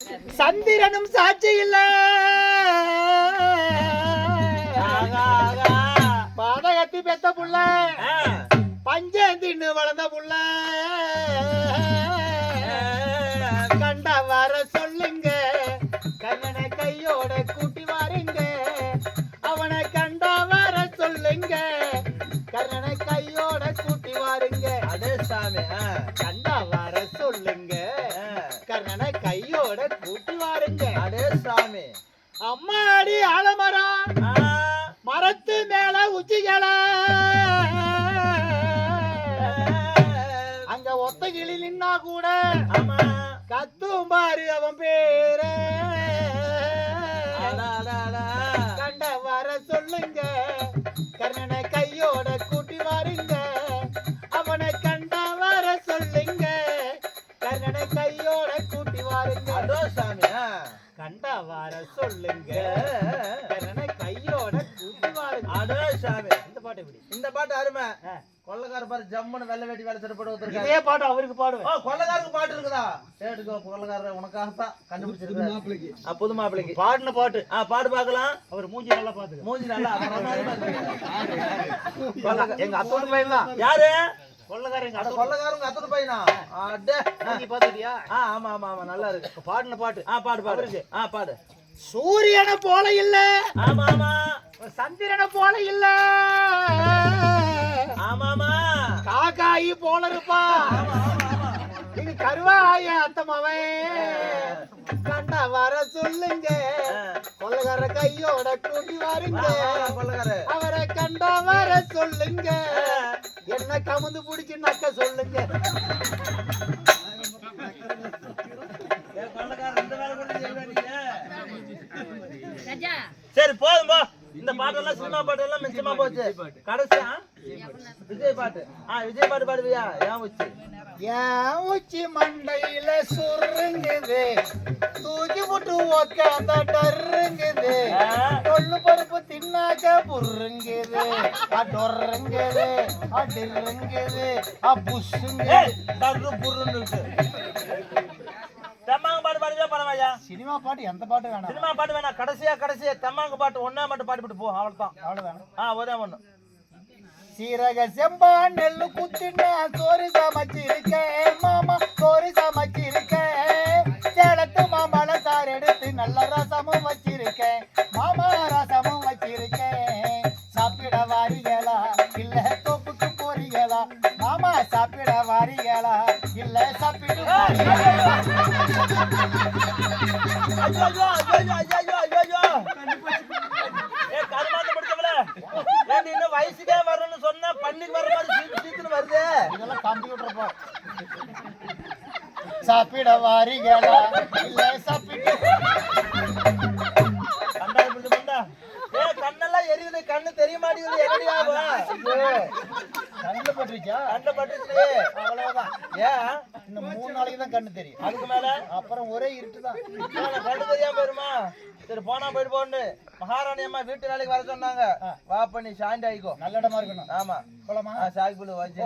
சந்திரனும் சாட்சி இல்ல பாதகத்தி பெத்த புள்ள பஞ்சந்தின்னு வளர்ந்த புள்ள கண்ட வர சொல்லுங்க கண்ணனை கையோட கூட்டி வாருங்க அவனை கண்ட வர சொல்லுங்க கண்ணனை கையோட கூட்டி வாருங்க அதே சாமி கண்ட வர சொல்லுங்க கண்ணனை கையோட கூட்டி வாருங்க அதே சாமி அம்மாடி ஆலமரம் மரத்து மேல உச்சிகள அங்க ஒத்த கிளி நின்னா கூட கத்தும் பாரு அவன் பேர கண்ட வர சொல்லுங்க கர்ணனை கையோட கூட்டி வாருங்க அவனை கண்ட வர சொல்லுங்க கர்ணனை கையோட கூட்டி வாருங்க அதோ சாமி கண்டா வர சொல்லுங்க கர்ணனை கையோட கூட்டி வாருங்க அதோ சாமி இந்த பாட்டு எப்படி இந்த பாட்டு அருமை கொள்ளக்கார பாரு ஜம்முன்னு வெள்ளை வேட்டி வேலை சட்டை போட்டு இதே பாட்டு அவருக்கு பாடுவேன் கொள்ளக்காருக்கு பாட்டு இருக்குதா கேட்டுக்கோ கொள்ளக்காரர் உனக்காகத்தான் கண்டுபிடிச்சிருக்காரு புது மாப்பிள்ளைக்கு பாடின பாட்டு பாட்டு பார்க்கலாம் அவர் மூஞ்சி நல்லா பாத்துக்க மூஞ்சி நல்லா எங்க அத்தோட பையன் தான் யாரு கொள்ளக்காரங்க கொள்ளக்காரங்க அத்தனை பையனா பாத்துக்கிட்டியா ஆமா ஆமா ஆமா நல்லா இருக்கு பாடின பாட்டு பாடு பாடு பாடு சூரியனை போல இல்ல ஆமா ஆமா சந்திரனை போல இல்ல ஆமாமா காக்காயி போல இருப்பா இது கருவாய அத்தமாவே கண்ட வர சொல்லுங்க கொள்ளக்கார கையோட கூட்டி வாருங்க அவரை கண்ட வர சொல்லுங்க என்ன கமுந்து பிடிச்சு நக்க சொல்லுங்க சரி போதும் போ இந்த பாட்டெல்லாம் சினிமா பாட்டெல்லாம் மிச்சமா போச்சு கடைசியா விஜய் பாட்டு விஜய் பாட்டு பாடுவியா ஏன் உச்சி மண்டையில சுருங்குது தூக்கி போட்டு உக்காந்த டருங்குது கொள்ளு பருப்பு தின்னாக்க புருங்குது டொருங்குது டிருங்குது புஷுங்க டர்ரு புருன்னு தெம்மாங்க பாட்டு பாடுவியா பரவாயா சினிமா பாட்டு எந்த பாட்டு வேணாம் சினிமா பாட்டு வேணாம் கடைசியா தெம்மாங்க பாட்டு ஒன்னா மட்டும் பாடிவிட்டு போ அவ்வளவுதான் அவ்வளவுதான் ஒரே ஒண்ணு சீரக செம்பா நெல்லு குத்தினா சோறு சமைச்சிருக்கேன் மாமா சோறு சமைச்சிருக்கேன் சேலத்து மாம்பழ சாறு எடுத்து நல்ல ரசமும் வச்சிருக்கேன் மாமா ரசமும் வச்சிருக்கேன் சாப்பிட வாரிகளா இல்ல தோப்புக்கு போறீங்களா மாமா சாப்பிட வாரிகளா இல்ல சாப்பிட வயசுக்கே வரணும்னு சொன்னா பண்ணிக்கு வர மாதிரி சீத்துன்னு வருது இதெல்லாம் கம்ப்யூட்டர் போ சாப்பிட வாரிகளா இல்ல சாப்பிட்டு கண்ணெல்லாம் எரியுது கண்ணு தெரிய மாட்டேங்குது எப்படி ஆகும் கண்ணுல பட்டுருச்சா கண்ணு பட்டுச்சு அவ்வளவுதான் ஏன் இன்னும் 3 நாளைக்கு தான் கண்ணு தெரியும் அதுக்கு மேல அப்புறம் ஒரே இருட்டு தான் கண்ணு தெரியாம போயிருமா சரி போனா போயிட்டு போன்னு மகாராணி அம்மா வீட்டு வேலைக்கு வர சொன்னாங்க வா பண்ணி சாய்ந்து ஆயிக்கோ நல்ல இடமா இருக்கணும் ஆமா போலாமா சாய்க்குள்ள வச்சு